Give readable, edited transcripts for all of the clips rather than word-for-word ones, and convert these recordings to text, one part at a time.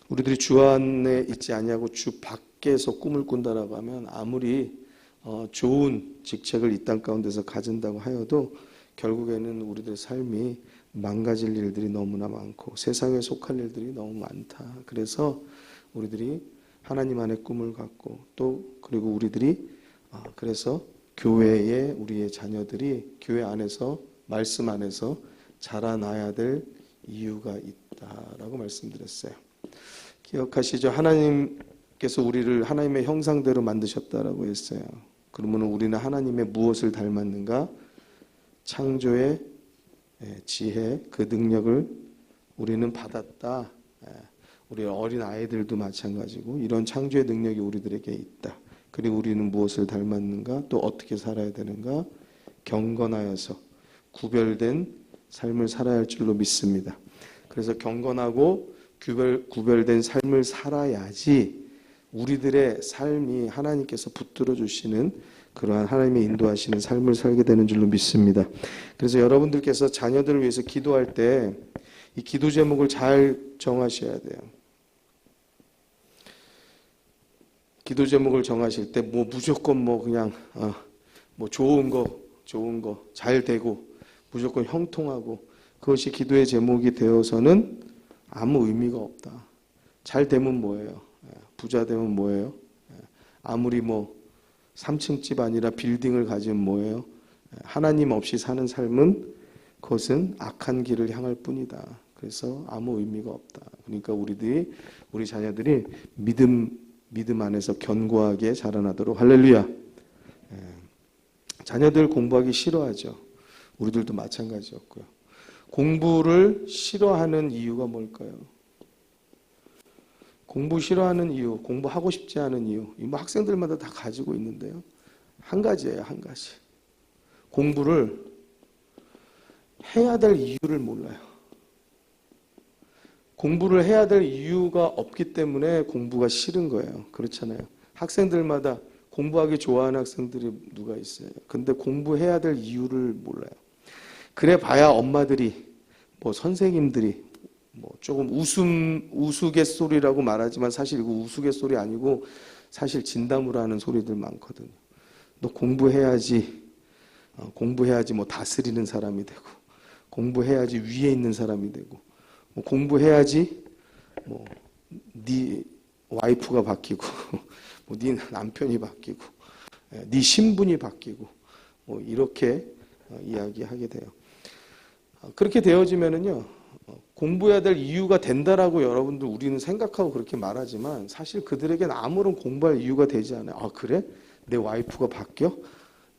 우리들이 주 안에 있지 아니하고 주 밖에서 꿈을 꾼다라고 하면 아무리 좋은 직책을 이 땅 가운데서 가진다고 하여도 결국에는 우리들의 삶이 망가질 일들이 너무나 많고 세상에 속할 일들이 너무 많다. 그래서 우리들이 하나님 안에 꿈을 갖고 또 그리고 우리들이 그래서 교회에 우리의 자녀들이 교회 안에서 말씀 안에서 자라나야 될 이유가 있다라고 말씀드렸어요. 기억하시죠? 하나님께서 우리를 하나님의 형상대로 만드셨다라고 했어요. 그러면 우리는 하나님의 무엇을 닮았는가? 창조의 지혜, 그 능력을 우리는 받았다. 우리 어린 아이들도 마찬가지고 이런 창조의 능력이 우리들에게 있다. 그리고 우리는 무엇을 닮았는가? 또 어떻게 살아야 되는가? 경건하여서 구별된 삶을 살아야 할 줄로 믿습니다. 그래서 경건하고 구별된 삶을 살아야지 우리들의 삶이 하나님께서 붙들어 주시는 그러한 하나님의 인도하시는 삶을 살게 되는 줄로 믿습니다. 그래서 여러분들께서 자녀들을 위해서 기도할 때 이 기도 제목을 잘 정하셔야 돼요. 기도 제목을 정하실 때 무조건 그냥 좋은 거 잘 되고 무조건 형통하고 그것이 기도의 제목이 되어서는 아무 의미가 없다. 잘 되면 뭐예요? 부자 되면 뭐예요? 아무리 3층 집 아니라 빌딩을 가지면 뭐예요? 하나님 없이 사는 삶은 그것은 악한 길을 향할 뿐이다. 그래서 아무 의미가 없다. 그러니까 우리 자녀들이 믿음 안에서 견고하게 자라나도록 할렐루야. 자녀들 공부하기 싫어하죠. 우리들도 마찬가지였고요. 공부를 싫어하는 이유가 뭘까요? 공부 싫어하는 이유, 공부하고 싶지 않은 이유, 학생들마다 다 가지고 있는데요. 한 가지예요, 한 가지. 공부를 해야 될 이유를 몰라요. 공부를 해야 될 이유가 없기 때문에 공부가 싫은 거예요. 그렇잖아요. 학생들마다 공부하기 좋아하는 학생들이 누가 있어요. 근데 공부해야 될 이유를 몰라요. 그래 봐야 엄마들이, 선생님들이, 조금 우스갯소리라고 말하지만 사실 이거 우스갯소리 아니고 사실 진담으로 하는 소리들 많거든요. 너 공부해야지 다스리는 사람이 되고, 공부해야지 위에 있는 사람이 되고, 공부해야지 네 와이프가 바뀌고, 네 남편이 바뀌고, 네 신분이 바뀌고, 이렇게 이야기하게 돼요. 그렇게 되어지면은요, 공부해야 될 이유가 된다라고 여러분들 우리는 생각하고 그렇게 말하지만 사실 그들에게는 아무런 공부할 이유가 되지 않아요. 그래? 내 와이프가 바뀌어?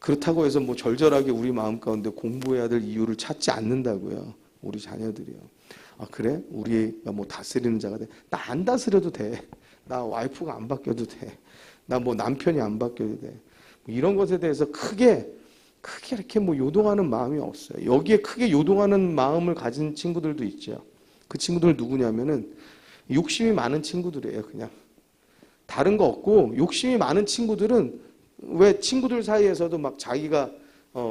그렇다고 해서 절절하게 우리 마음 가운데 공부해야 될 이유를 찾지 않는다고요. 우리 자녀들이요. 그래? 우리가 다스리는 자가 돼. 나 안 다스려도 돼. 나 와이프가 안 바뀌어도 돼. 나 남편이 안 바뀌어도 돼. 이런 것에 대해서 크게 이렇게 요동하는 마음이 없어요. 여기에 크게 요동하는 마음을 가진 친구들도 있죠. 그 친구들 누구냐면은 욕심이 많은 친구들이에요. 그냥 다른 거 없고 욕심이 많은 친구들은 왜 친구들 사이에서도 자기가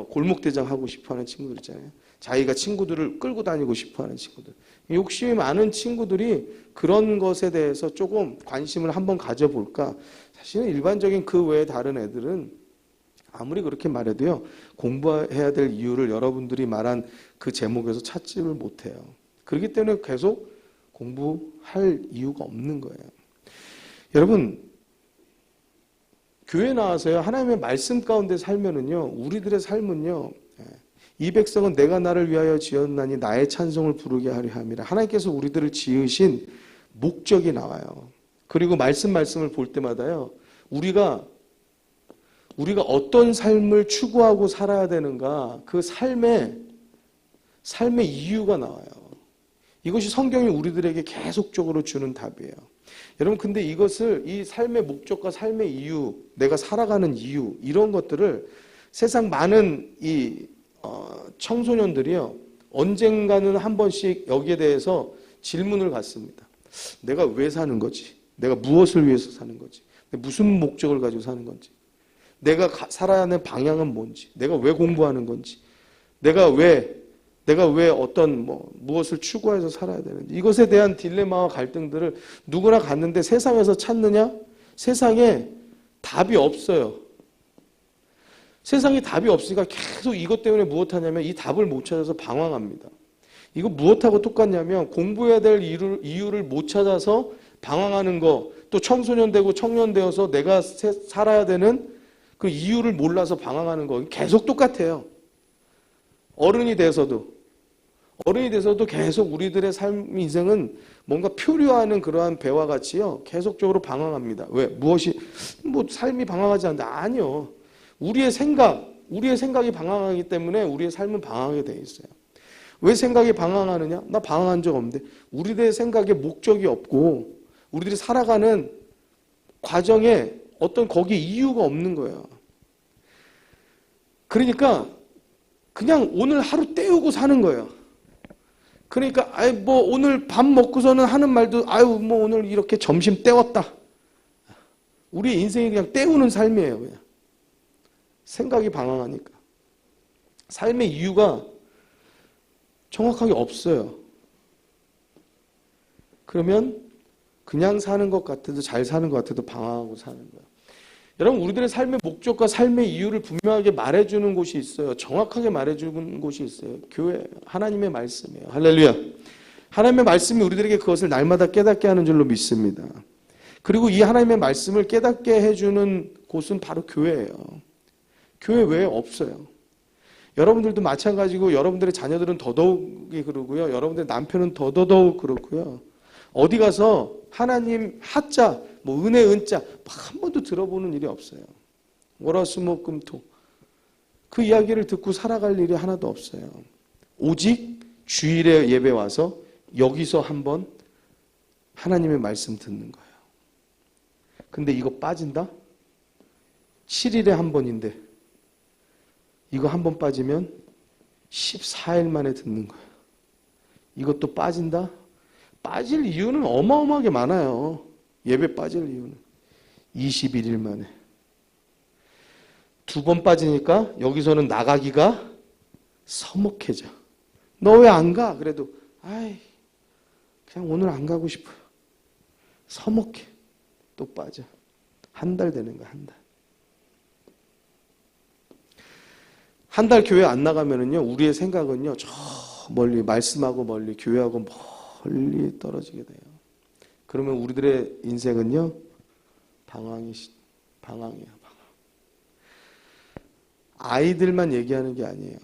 골목대장 하고 싶어하는 친구들 있잖아요. 자기가 친구들을 끌고 다니고 싶어하는 친구들. 욕심이 많은 친구들이 그런 것에 대해서 조금 관심을 한번 가져볼까. 사실은 일반적인 그 외에 다른 애들은 아무리 그렇게 말해도요, 공부해야 될 이유를 여러분들이 말한 그 제목에서 찾지를 못해요. 그렇기 때문에 계속 공부할 이유가 없는 거예요. 여러분, 교회 나와서요, 하나님의 말씀 가운데 살면은요, 우리들의 삶은요, 이 백성은 내가 나를 위하여 지었나니 나의 찬송을 부르게 하려 함이라. 하나님께서 우리들을 지으신 목적이 나와요. 그리고 말씀을 볼 때마다요, 우리가 어떤 삶을 추구하고 살아야 되는가, 그 삶의 이유가 나와요. 이것이 성경이 우리들에게 계속적으로 주는 답이에요. 여러분, 근데 이 삶의 목적과 삶의 이유, 내가 살아가는 이유, 이런 것들을 세상 많은 청소년들이요, 언젠가는 한 번씩 여기에 대해서 질문을 갖습니다. 내가 왜 사는 거지? 내가 무엇을 위해서 사는 거지? 무슨 목적을 가지고 사는 건지? 내가 살아야 하는 방향은 뭔지? 내가 왜 공부하는 건지? 내가 왜 내가 왜 어떤 무엇을 추구해서 살아야 되는지, 이것에 대한 딜레마와 갈등들을 누구나 갖는데 세상에서 찾느냐? 세상에 답이 없어요. 세상에 답이 없으니까 계속 이것 때문에 무엇하냐면 이 답을 못 찾아서 방황합니다. 이거 무엇하고 똑같냐면 공부해야 될 이유를 못 찾아서 방황하는 거, 또 청소년 되고 청년 되어서 내가 살아야 되는 그 이유를 몰라서 방황하는 거 계속 똑같아요. 어른이 돼서도 계속 우리들의 삶 인생은 뭔가 표류하는 그러한 배와 같이요 계속적으로 방황합니다. 왜? 무엇이 삶이 방황하지 않는다? 아니요. 우리의 생각이 방황하기 때문에 우리의 삶은 방황하게 돼 있어요. 왜 생각이 방황하느냐? 나 방황한 적 없는데 우리들의 생각에 목적이 없고 우리들이 살아가는 과정에 어떤 거기에 이유가 없는 거예요. 그러니까 그냥 오늘 하루 때우고 사는 거예요. 그러니까 오늘 밥 먹고서는 하는 말도 오늘 이렇게 점심 때웠다. 우리 인생이 그냥 때우는 삶이에요. 그냥. 생각이 방황하니까. 삶의 이유가 정확하게 없어요. 그러면 그냥 사는 것 같아도 잘 사는 것 같아도 방황하고 사는 거예요. 여러분, 우리들의 삶의 목적과 삶의 이유를 분명하게 말해주는 곳이 있어요. 정확하게 말해주는 곳이 있어요. 교회, 하나님의 말씀이에요. 할렐루야. 하나님의 말씀이 우리들에게 그것을 날마다 깨닫게 하는 줄로 믿습니다. 그리고 이 하나님의 말씀을 깨닫게 해주는 곳은 바로 교회예요. 교회 외에 없어요. 여러분들도 마찬가지고 여러분들의 자녀들은 더더욱이 그러고요. 여러분들의 남편은 더더욱 그렇고요. 어디 가서 하나님 하자, 은혜 은자 한 번도 들어보는 일이 없어요. 월화수목금토 그 이야기를 듣고 살아갈 일이 하나도 없어요. 오직 주일에 예배 와서 여기서 한번 하나님의 말씀 듣는 거예요. 근데 이거 빠진다? 7일에 한 번인데 이거 한 번 빠지면 14일 만에 듣는 거예요. 이것도 빠진다? 빠질 이유는 어마어마하게 많아요. 예배 빠질 이유는 21일 만에. 2번 빠지니까 여기서는 나가기가 서먹해져. 너 왜 안 가? 그래도 그냥 오늘 안 가고 싶어요. 서먹해. 또 빠져. 한 달 되는 거야, 한 달. 한 달 교회 안 나가면은요, 우리의 생각은요, 저 멀리, 말씀하고 멀리, 교회하고 멀리 떨어지게 돼요. 그러면 우리들의 인생은요, 방황이에요, 방황. 아이들만 얘기하는 게 아니에요.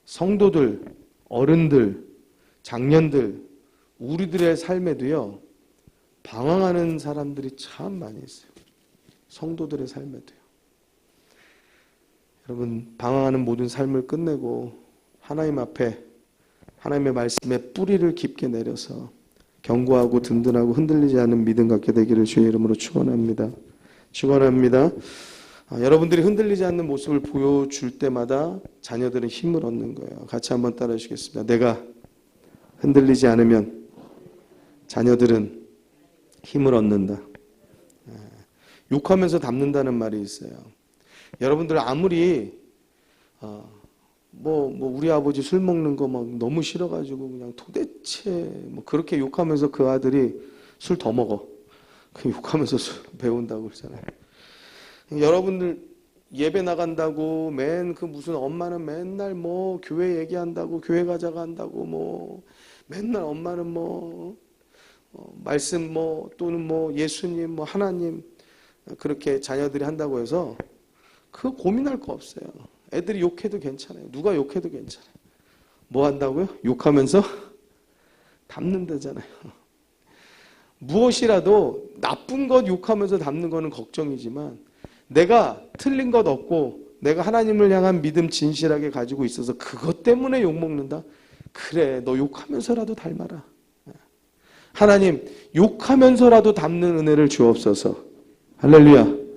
성도들, 어른들, 장년들, 우리들의 삶에도요, 방황하는 사람들이 참 많이 있어요. 성도들의 삶에도요. 여러분, 방황하는 모든 삶을 끝내고 하나님 앞에 하나님의 말씀에 뿌리를 깊게 내려서 견고하고 든든하고 흔들리지 않는 믿음 갖게 되기를 주의 이름으로 축원합니다. 축원합니다. 여러분들이 흔들리지 않는 모습을 보여줄 때마다 자녀들은 힘을 얻는 거예요. 같이 한번 따라 주시겠습니다. 내가 흔들리지 않으면 자녀들은 힘을 얻는다. 욕하면서 담는다는 말이 있어요. 여러분들 아무리 우리 아버지 술 먹는 거 막 너무 싫어가지고 그냥 도대체 그렇게 욕하면서 그 아들이 술 더 먹어. 그 욕하면서 술 배운다고 그러잖아요. 여러분들 예배 나간다고 무슨 엄마는 맨날 교회 얘기한다고 교회 가자고 한다고 맨날 엄마는 말씀 또는 예수님 하나님 그렇게 자녀들이 한다고 해서 그거 고민할 거 없어요. 애들이 욕해도 괜찮아요. 누가 욕해도 괜찮아요. 뭐 한다고요? 욕하면서 담는다잖아요. 무엇이라도 나쁜 것 욕하면서 담는 거는 걱정이지만 내가 틀린 것 없고 내가 하나님을 향한 믿음 진실하게 가지고 있어서 그것 때문에 욕먹는다? 그래, 너 욕하면서라도 닮아라. 하나님, 욕하면서라도 담는 은혜를 주옵소서. 할렐루야.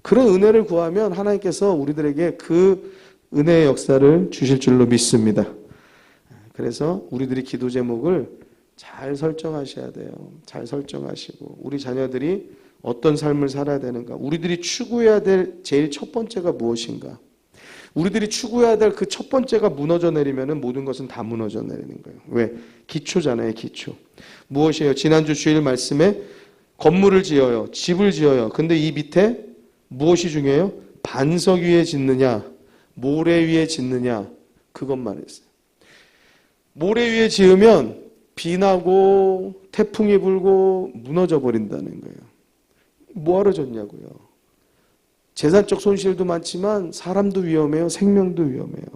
그런 은혜를 구하면 하나님께서 우리들에게 그 은혜의 역사를 주실 줄로 믿습니다. 그래서 우리들이 기도 제목을 잘 설정하셔야 돼요. 잘 설정하시고 우리 자녀들이 어떤 삶을 살아야 되는가, 우리들이 추구해야 될 제일 첫 번째가 무엇인가, 우리들이 추구해야 될 그 첫 번째가 무너져 내리면은 모든 것은 다 무너져 내리는 거예요. 왜? 기초잖아요, 기초. 무엇이에요? 지난주 주일 말씀에 건물을 지어요. 집을 지어요. 근데 이 밑에 무엇이 중요해요? 반석 위에 짓느냐, 모래 위에 짓느냐, 그것만 했어요. 모래 위에 지으면 비 나고 태풍이 불고 무너져 버린다는 거예요. 뭐하러 졌냐고요. 재산적 손실도 많지만 사람도 위험해요. 생명도 위험해요.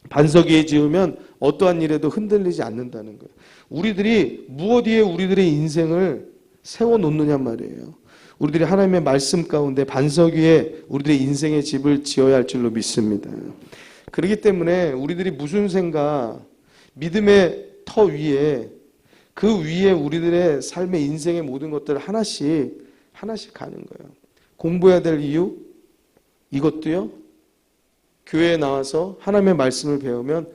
반석 위에 지으면 어떠한 일에도 흔들리지 않는다는 거예요. 우리들이 무엇 위에 우리들의 인생을 세워놓느냐 말이에요. 우리들이 하나님의 말씀 가운데 반석 위에 우리들의 인생의 집을 지어야 할 줄로 믿습니다. 그렇기 때문에 우리들이 무슨 생각, 믿음의 터 위에 그 위에 우리들의 삶의 인생의 모든 것들을 하나씩 가는 거예요. 공부해야 될 이유, 이것도요. 교회에 나와서 하나님의 말씀을 배우면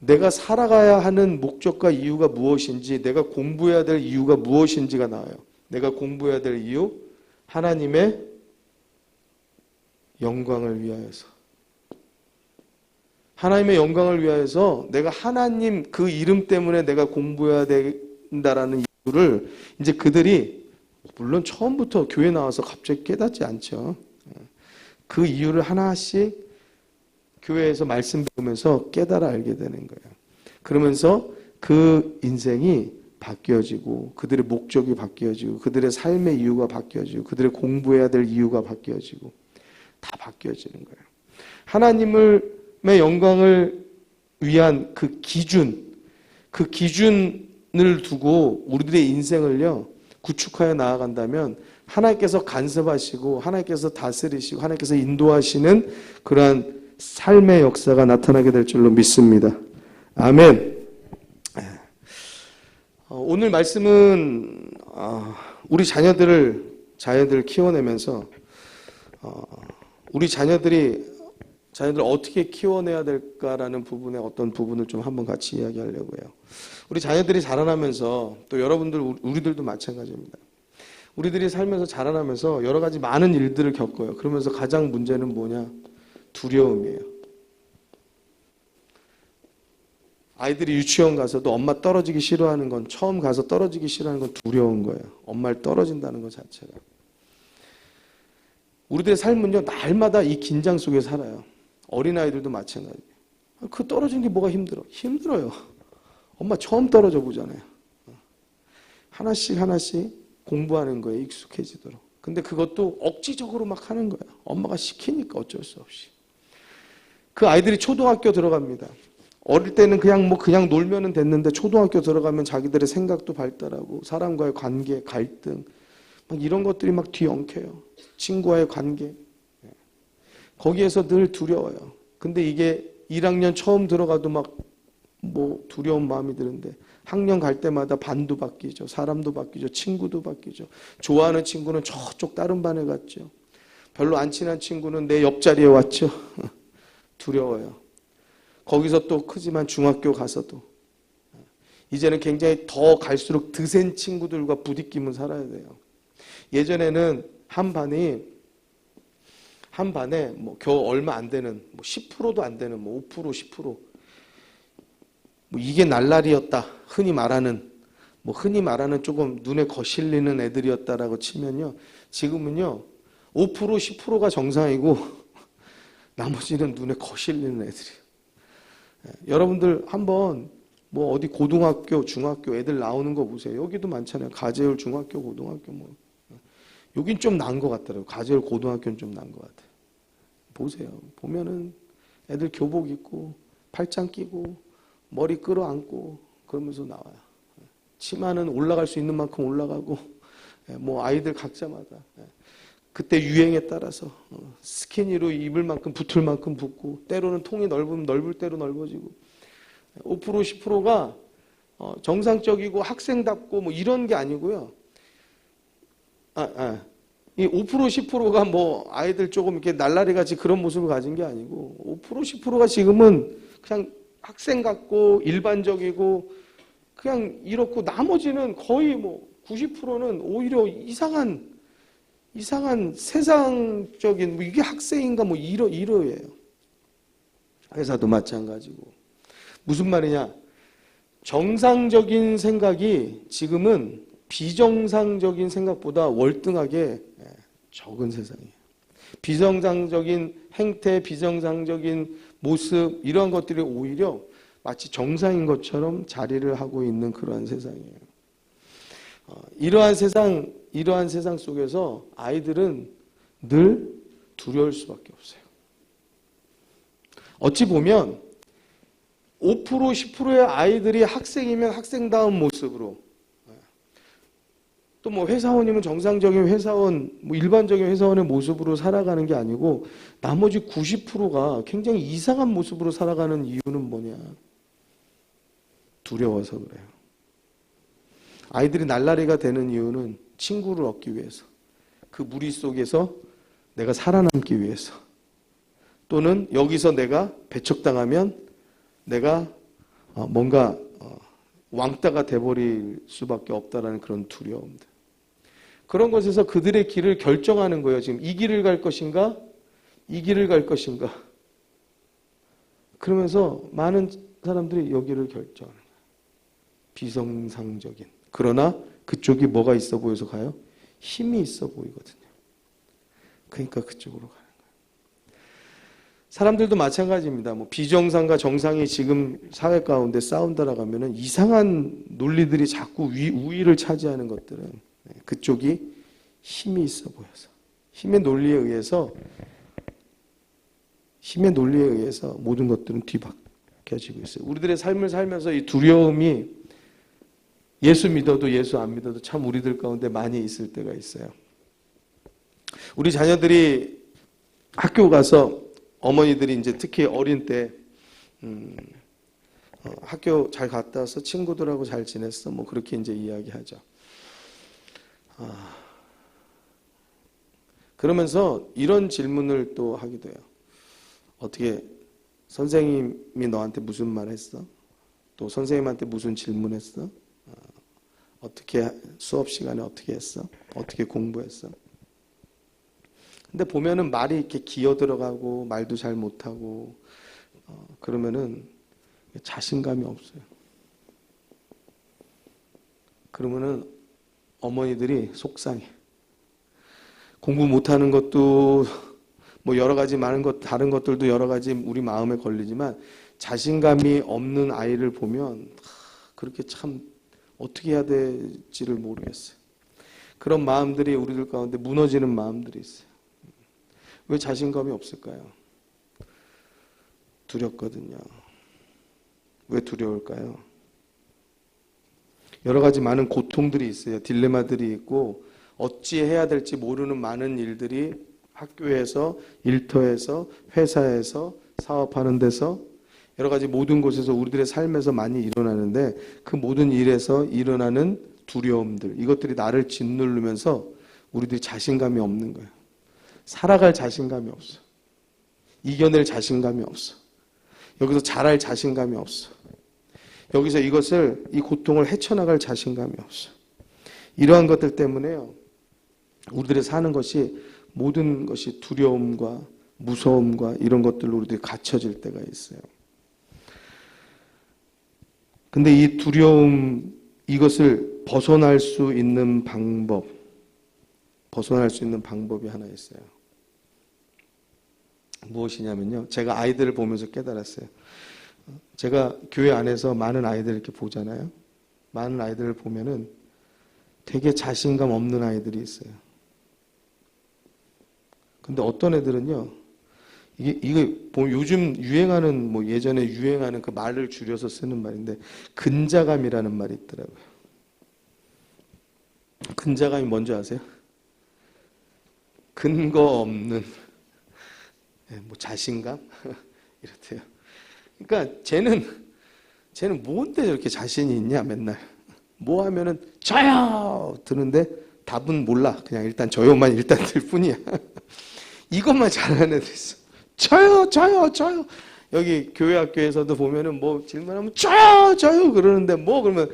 내가 살아가야 하는 목적과 이유가 무엇인지, 내가 공부해야 될 이유가 무엇인지가 나와요. 내가 공부해야 될 이유, 하나님의 영광을 위하여서. 하나님의 영광을 위하여서 내가 하나님 그 이름 때문에 내가 공부해야 된다라는 이유를 이제 그들이 물론 처음부터 교회 나와서 갑자기 깨닫지 않죠. 그 이유를 하나씩 교회에서 말씀 배우면서 깨달아 알게 되는 거예요. 그러면서 그 인생이 바뀌어지고 그들의 목적이 바뀌어지고 그들의 삶의 이유가 바뀌어지고 그들의 공부해야 될 이유가 바뀌어지고 다 바뀌어지는 거예요. 하나님의 영광을 위한 그 기준을 두고 우리들의 인생을요 구축하여 나아간다면 하나님께서 간섭하시고 하나님께서 다스리시고 하나님께서 인도하시는 그러한 삶의 역사가 나타나게 될 줄로 믿습니다. 아멘. 오늘 말씀은 우리 자녀들을 키워내면서 우리 자녀들 어떻게 키워내야 될까라는 부분에 어떤 부분을 좀 한번 같이 이야기하려고 해요. 우리 자녀들이 자라나면서 또 여러분들 우리들도 마찬가지입니다. 우리들이 살면서 자라나면서 여러 가지 많은 일들을 겪어요. 그러면서 가장 문제는 뭐냐? 두려움이에요. 아이들이 유치원 가서도 엄마 떨어지기 싫어하는 건 처음 가서 떨어지기 싫어하는 건 두려운 거예요. 엄마를 떨어진다는 것 자체가. 우리들의 삶은요 날마다 이 긴장 속에 살아요. 어린아이들도 마찬가지예요. 그 떨어지는 게 뭐가 힘들어요. 엄마 처음 떨어져 보잖아요. 하나씩 공부하는 거에 익숙해지도록. 근데 그것도 억지적으로 막 하는 거예요. 엄마가 시키니까 어쩔 수 없이. 그 아이들이 초등학교 들어갑니다. 어릴 때는 그냥 놀면은 됐는데 초등학교 들어가면 자기들의 생각도 발달하고 사람과의 관계, 갈등 막 이런 것들이 막 뒤엉켜요. 친구와의 관계. 거기에서 늘 두려워요. 근데 이게 1학년 처음 들어가도 막 두려운 마음이 드는데 학년 갈 때마다 반도 바뀌죠. 사람도 바뀌죠. 친구도 바뀌죠. 좋아하는 친구는 저쪽 다른 반에 갔죠. 별로 안 친한 친구는 내 옆자리에 왔죠. 두려워요. 거기서 또 크지만 중학교 가서도 이제는 굉장히 더 갈수록 드센 친구들과 부딪히면 살아야 돼요. 예전에는 한 반에 겨우 얼마 안 되는 10%도 안 되는 5%, 10% 이게 날라리였다. 흔히 말하는 조금 눈에 거실리는 애들이었다라고 치면요. 지금은요. 5%, 10%가 정상이고 나머지는 눈에 거실리는 애들이에요. 여러분들 한번 어디 고등학교, 중학교 애들 나오는 거 보세요. 여기도 많잖아요. 가재울 중학교, 고등학교 여긴 좀 나은 것 같더라고요. 가재울 고등학교는 좀 나은 것 같아요. 보세요. 보면은 애들 교복 입고 팔짱 끼고 머리 끌어안고 그러면서 나와요. 치마는 올라갈 수 있는 만큼 올라가고 아이들 각자마다 그때 유행에 따라서 스키니로 입을 만큼 붙을 만큼 붙고 때로는 통이 넓으면 넓을 대로 넓어지고 5%, 10%가 정상적이고 학생답고 이런 게 아니고요. 이 5%, 10%가 아이들 조금 이렇게 날라리 같이 그런 모습을 가진 게 아니고 5%, 10%가 지금은 그냥 학생 같고 일반적이고 그냥 이렇고 나머지는 거의 90%는 오히려 이상한 이상한 세상적인 뭐 이게 학생인가 뭐 이러예요. 회사도 마찬가지고. 무슨 말이냐? 정상적인 생각이 지금은 비정상적인 생각보다 월등하게 적은 세상이에요. 비정상적인 행태, 비정상적인 모습 이런 것들이 오히려 마치 정상인 것처럼 자리를 하고 있는 그러한 세상이에요. 이러한 세상 속에서 아이들은 늘 두려울 수밖에 없어요. 어찌 보면 5% 10%의 아이들이 학생이면 학생다운 모습으로, 또 뭐 회사원이면 정상적인 회사원, 뭐 일반적인 회사원의 모습으로 살아가는 게 아니고 나머지 90%가 굉장히 이상한 모습으로 살아가는 이유는 뭐냐? 두려워서 그래요. 아이들이 날라리가 되는 이유는 친구를 얻기 위해서, 그 무리 속에서 내가 살아남기 위해서, 또는 여기서 내가 배척당하면 내가 뭔가 왕따가 돼버릴 수밖에 없다라는 그런 두려움들. 그런 것에서 그들의 길을 결정하는 거예요. 지금 이 길을 갈 것인가? 이 길을 갈 것인가? 그러면서 많은 사람들이 여기를 결정하는 거예요. 비정상적인. 그러나 그쪽이 뭐가 있어 보여서 가요? 힘이 있어 보이거든요. 그러니까 그쪽으로 가는 거예요. 사람들도 마찬가지입니다. 뭐 비정상과 정상이 지금 사회 가운데 싸운다라고 하면은 이상한 논리들이 자꾸 우위를 차지하는 것들은 그쪽이 힘이 있어 보여서, 힘의 논리에 의해서 모든 것들은 뒤바뀌어지고 있어요. 우리들의 삶을 살면서 이 두려움이 예수 믿어도 예수 안 믿어도 참 우리들 가운데 많이 있을 때가 있어요. 우리 자녀들이 학교 가서 어머니들이 이제 특히 어린 때 학교 잘 갔다 와서 친구들하고 잘 지냈어? 뭐 그렇게 이제 이야기하죠. 그러면서 이런 질문을 또 하기도 해요. 어떻게 선생님이 너한테 무슨 말 했어? 또 선생님한테 무슨 질문했어? 어떻게 수업 시간에 어떻게 했어? 어떻게 공부했어? 근데 보면은 말이 이렇게 기어 들어가고 말도 잘 못하고 그러면은 자신감이 없어요. 그러면은 어머니들이 속상해. 공부 못하는 것도 뭐 여러 가지 많은 것, 다른 것들도 여러 가지 우리 마음에 걸리지만 자신감이 없는 아이를 보면 그렇게 참 어떻게 해야 될지를 모르겠어요. 그런 마음들이 우리들 가운데 무너지는 마음들이 있어요. 왜 자신감이 없을까요? 두렵거든요. 왜 두려울까요? 여러 가지 많은 고통들이 있어요. 딜레마들이 있고 어찌 해야 될지 모르는 많은 일들이 학교에서, 일터에서, 회사에서, 사업하는 데서 여러 가지 모든 곳에서 우리들의 삶에서 많이 일어나는데 그 모든 일에서 일어나는 두려움들, 이것들이 나를 짓누르면서 우리들이 자신감이 없는 거예요. 살아갈 자신감이 없어. 이겨낼 자신감이 없어. 여기서 잘할 자신감이 없어. 여기서 이 고통을 헤쳐나갈 자신감이 없어. 이러한 것들 때문에요. 우리들의 사는 것이 모든 것이 두려움과 무서움과 이런 것들로 우리들이 갇혀질 때가 있어요. 근데 이 두려움, 이것을 벗어날 수 있는 방법이 하나 있어요. 무엇이냐면요. 제가 아이들을 보면서 깨달았어요. 제가 교회 안에서 많은 아이들을 이렇게 보잖아요. 많은 아이들을 보면은 되게 자신감 없는 아이들이 있어요. 근데 어떤 애들은요, 이게 요즘 유행하는, 뭐 예전에 유행하는 그 말을 줄여서 쓰는 말인데, 근자감이라는 말이 있더라고요. 근자감이 뭔지 아세요? 근거 없는, 뭐 자신감? 이렇대요. 그러니까 쟤는 뭔데 저렇게 자신이 있냐, 맨날. 뭐 하면은, 저요! 드는데 답은 몰라. 그냥 일단 저요만 일단 들 뿐이야. 이것만 잘하는 애들 있어. 저요. 여기 교회 학교에서도 보면은 뭐 질문하면 저요 그러는데 뭐 그러면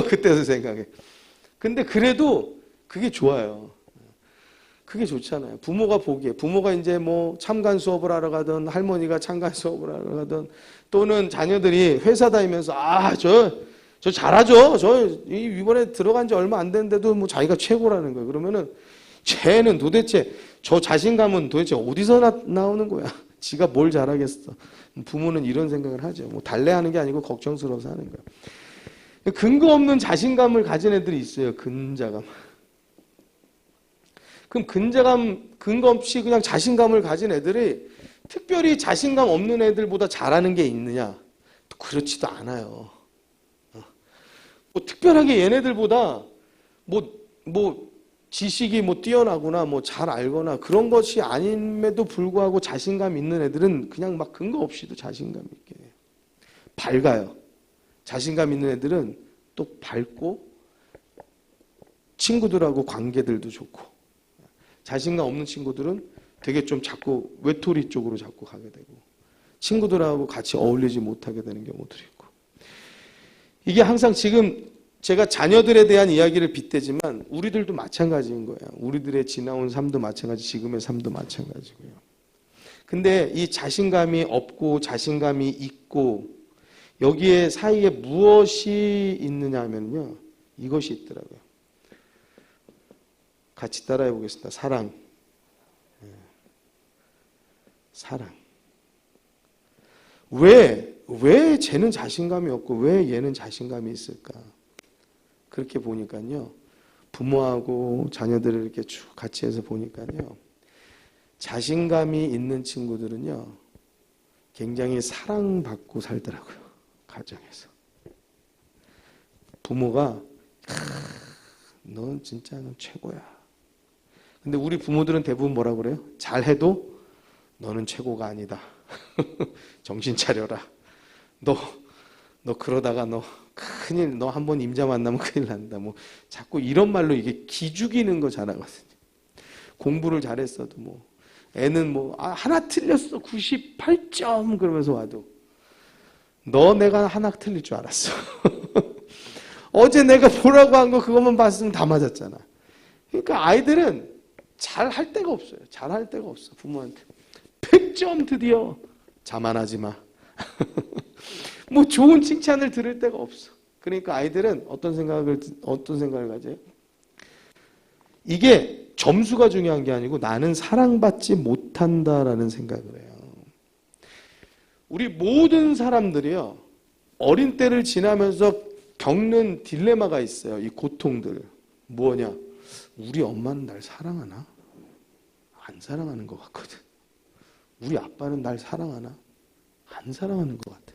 그때서 생각해. 근데 그래도 그게 좋아요. 그게 좋잖아요. 부모가 보기에. 부모가 이제 뭐 참관 수업을 하러 가든 할머니가 참관 수업을 하러 가든 또는 자녀들이 회사 다니면서 저 잘하죠. 이번에 들어간 지 얼마 안 됐는데도 뭐 자기가 최고라는 거예요. 그러면은 쟤는 도대체 저 자신감은 도대체 어디서 나오는 거야? 지가 뭘 잘하겠어. 부모는 이런 생각을 하죠. 뭐 달래하는 게 아니고 걱정스러워서 하는 거야. 근거 없는 자신감을 가진 애들이 있어요. 근자감. 그럼 근거 없이 그냥 자신감을 가진 애들이 특별히 자신감 없는 애들보다 잘하는 게 있느냐? 그렇지도 않아요. 뭐 특별하게 얘네들보다 뭐 지식이 뭐 뛰어나거나 뭐 잘 알거나 그런 것이 아님에도 불구하고 자신감 있는 애들은 그냥 막 근거 없이도 자신감 있게 해요. 밝아요. 자신감 있는 애들은 또 밝고 친구들하고 관계들도 좋고, 자신감 없는 친구들은 되게 좀 자꾸 외톨이 쪽으로 자꾸 가게 되고 친구들하고 같이 어울리지 못하게 되는 경우들이 있고, 이게 항상 지금 제가 자녀들에 대한 이야기를 빗대지만 우리들도 마찬가지인 거예요. 우리들의 지나온 삶도 마찬가지, 지금의 삶도 마찬가지고요. 근데 이 자신감이 없고 자신감이 있고 여기에 사이에 무엇이 있느냐 하면요, 이것이 있더라고요. 같이 따라해 보겠습니다. 사랑. 사랑. 왜 쟤는 자신감이 없고 왜 얘는 자신감이 있을까? 그렇게 보니까요, 부모하고 자녀들을 이렇게 쭉 같이 해서 보니까요, 자신감이 있는 친구들은요, 굉장히 사랑받고 살더라고요. 가정에서. 부모가, 넌 진짜 넌 최고야. 근데 우리 부모들은 대부분 뭐라고 그래요? 잘해도 너는 최고가 아니다. 정신 차려라. 너 그러다가 너 큰일, 너 한번 임자 만나면 큰일 난다. 뭐 자꾸 이런 말로 이게 기죽이는 거 잘하거든요. 공부를 잘했어도 뭐 애는 뭐 하나 틀렸어 98점 그러면서 와도 너 내가 하나 틀릴 줄 알았어. 어제 내가 보라고 한 거 그것만 봤으면 다 맞았잖아. 그러니까 아이들은 잘할 데가 없어요. 잘할 데가 없어. 부모한테 100점 드디어. 자만하지 마. 뭐 좋은 칭찬을 들을 데가 없어. 그러니까 아이들은 어떤 생각을 가져요? 이게 점수가 중요한 게 아니고 나는 사랑받지 못한다라는 생각을 해요. 우리 모든 사람들이요, 어린 때를 지나면서 겪는 딜레마가 있어요. 이 고통들. 뭐냐? 우리 엄마는 날 사랑하나? 안 사랑하는 것 같거든. 우리 아빠는 날 사랑하나? 안 사랑하는 것 같아.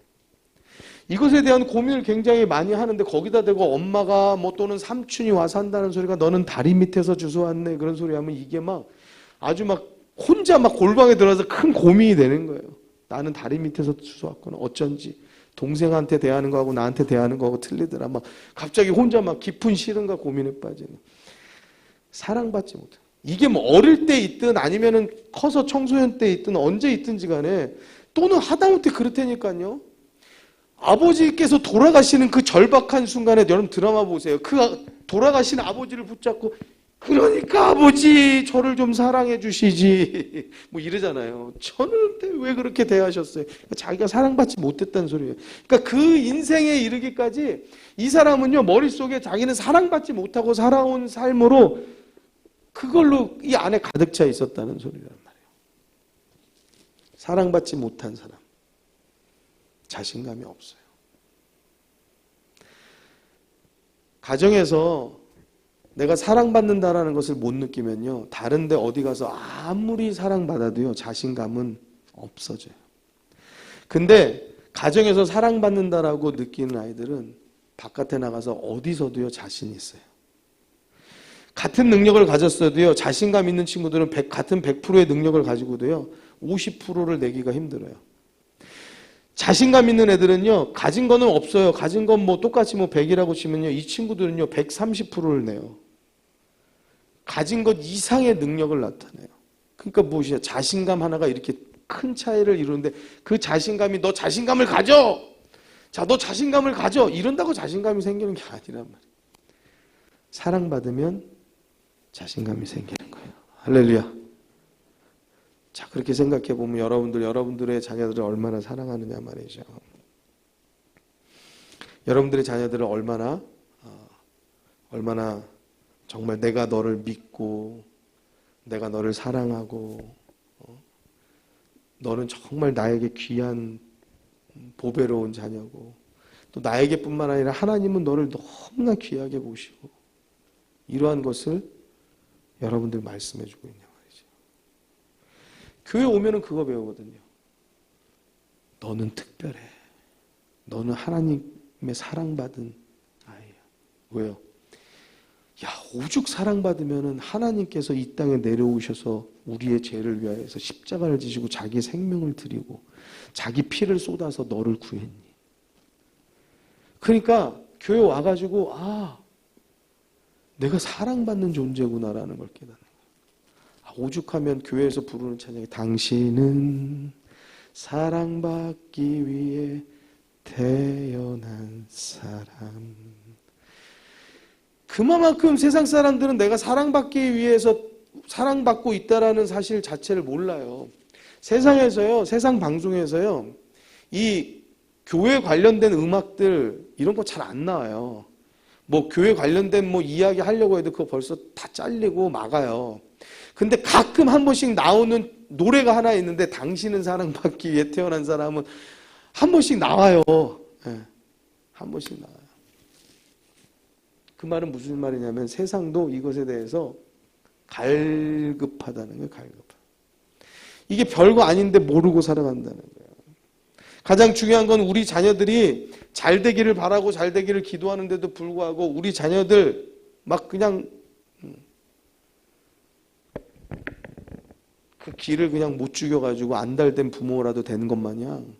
이것에 대한 고민을 굉장히 많이 하는데 거기다 대고 엄마가 뭐 또는 삼촌이 와서 한다는 소리가 너는 다리 밑에서 주워왔네 그런 소리 하면 이게 막 아주 막 혼자 막 골방에 들어가서 큰 고민이 되는 거예요. 나는 다리 밑에서 주워왔구나. 어쩐지 동생한테 대하는 거하고 나한테 대하는 거하고 틀리더라. 막 갑자기 혼자 막 깊은 시름과 고민에 빠지는. 사랑받지 못해. 이게 뭐 어릴 때 있든 아니면은 커서 청소년 때 있든 언제 있든지 간에 또는 하다못해 그렇다니까요. 아버지께서 돌아가시는 그 절박한 순간에 여러분 드라마 보세요. 그 돌아가신 아버지를 붙잡고 그러니까 아버지 저를 좀 사랑해 주시지 뭐 이러잖아요. 저한테 왜 그렇게 대하셨어요? 자기가 사랑받지 못했다는 소리예요. 그러니까 그 인생에 이르기까지 이 사람은요, 머릿속에 자기는 사랑받지 못하고 살아온 삶으로 그걸로 이 안에 가득 차 있었다는 소리란 말이에요. 사랑받지 못한 사람, 자신감이 없어요. 가정에서 내가 사랑받는다라는 것을 못 느끼면요, 다른 데 어디 가서 아무리 사랑받아도요, 자신감은 없어져요. 근데 가정에서 사랑받는다라고 느끼는 아이들은 바깥에 나가서 어디서도요, 자신이 있어요. 같은 능력을 가졌어도요, 자신감 있는 친구들은 같은 100%의 능력을 가지고도요, 50%를 내기가 힘들어요. 자신감 있는 애들은요, 가진 거는 없어요. 가진 건 뭐 똑같이 뭐 100이라고 치면요, 이 친구들은요, 130%를 내요. 가진 것 이상의 능력을 나타내요. 그러니까 무엇이야? 자신감 하나가 이렇게 큰 차이를 이루는데 그 자신감이 너 자신감을 가져! 자, 너 자신감을 가져! 이런다고 자신감이 생기는 게 아니란 말이에요. 사랑받으면 자신감이 생기는 거예요. 할렐루야. 자, 그렇게 생각해 보면 여러분들의 자녀들을 얼마나 사랑하느냐 말이죠. 여러분들의 자녀들을 얼마나 정말 내가 너를 믿고 내가 너를 사랑하고 너는 정말 나에게 귀한 보배로운 자녀고 또 나에게뿐만 아니라 하나님은 너를 너무나 귀하게 보시고 이러한 것을 여러분들 말씀해 주고 있냐 말이죠. 교회 오면은 그거 배우거든요. 너는 특별해. 너는 하나님의 사랑받은 아이야. 왜요? 야, 오죽 사랑받으면은 하나님께서 이 땅에 내려오셔서 우리의 죄를 위하여서 십자가를 지시고 자기 생명을 드리고 자기 피를 쏟아서 너를 구했니. 그러니까 교회 와가지고 내가 사랑받는 존재구나라는 걸 깨닫는 거예요. 오죽하면 교회에서 부르는 찬양이 당신은 사랑받기 위해 태어난 사람. 그만큼 세상 사람들은 내가 사랑받기 위해서 사랑받고 있다라는 사실 자체를 몰라요. 세상에서요, 세상 방송에서요, 이 교회 관련된 음악들 이런 거 잘 안 나와요. 뭐 교회 관련된 뭐 이야기 하려고 해도 그거 벌써 다 잘리고 막아요. 근데 가끔 한 번씩 나오는 노래가 하나 있는데 당신은 사랑받기 위해 태어난 사람은 한 번씩 나와요. 네, 한 번씩 나와요. 그 말은 무슨 말이냐면 세상도 이것에 대해서 갈급하다는 거예요. 갈급하다. 이게 별거 아닌데 모르고 살아간다는 거예요. 가장 중요한 건 우리 자녀들이 잘 되기를 바라고 잘 되기를 기도하는데도 불구하고 우리 자녀들 막 그냥 그 길을 그냥 못 죽여가지고 안달된 부모라도 되는 것 마냥